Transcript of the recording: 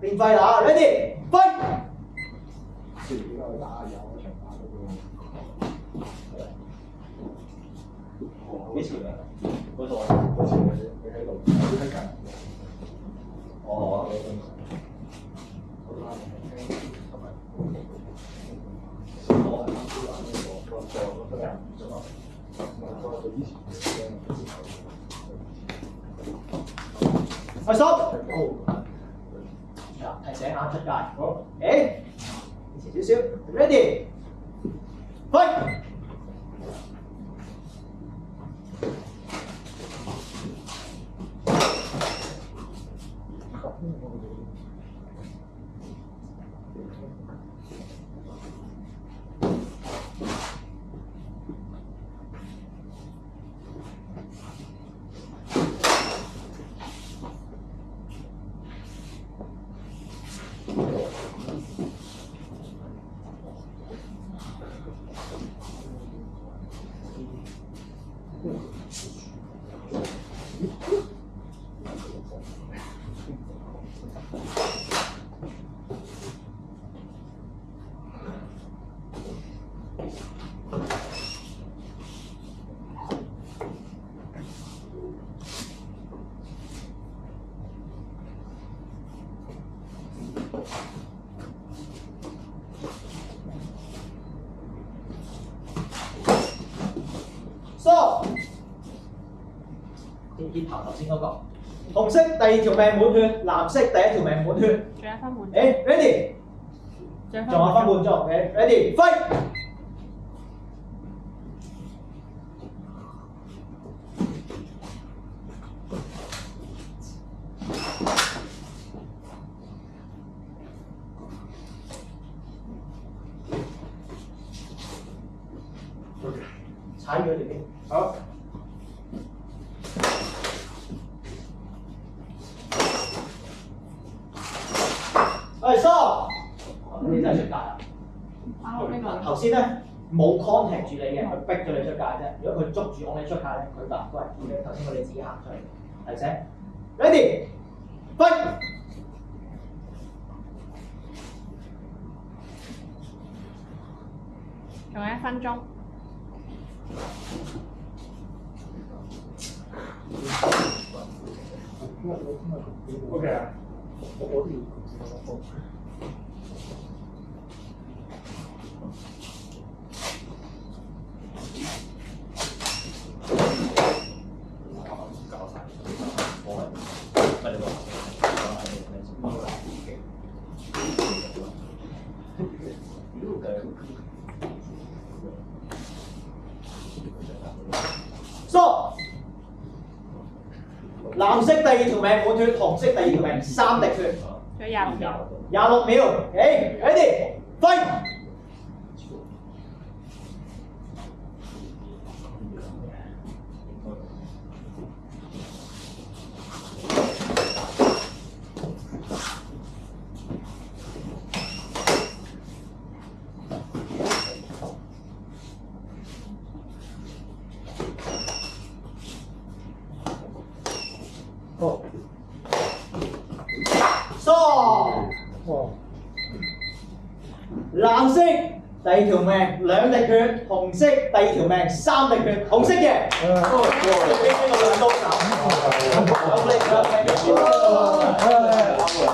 變廢啦 ，ready， fight！ 幾時啊？嗰度嗰時你喺度睇緊。哦。開心。提醒下出界。好。誒，遲少少 ，ready， fight！ Stop！ 跌頭先嗰個，紅色第二條命滿血，藍色第一條命滿血。仲有分半。誒 ，ready？ 仲有分半鐘 ，OK，ready， fight！ 踩住佢條邊。好。stop！ 你真係出界啦。頭先咧冇 contact 住你嘅，佢逼咗你出界啫。如果佢捉住我你出界咧，佢答都係嘅。頭先我哋自己行出嚟。提醒 ，ready， fight！ 仲有1分鐘。OK 啊，我都要。Stop！ 藍色第二條命滿血，紅色第二條命3滴血。仲有26秒。26秒。OK， ready， fight！ 哦。Stop！ 哦。藍色第二條命2滴血，紅色第二條命3滴血，紅色嘅。俾呢個兩刀手。有力啦！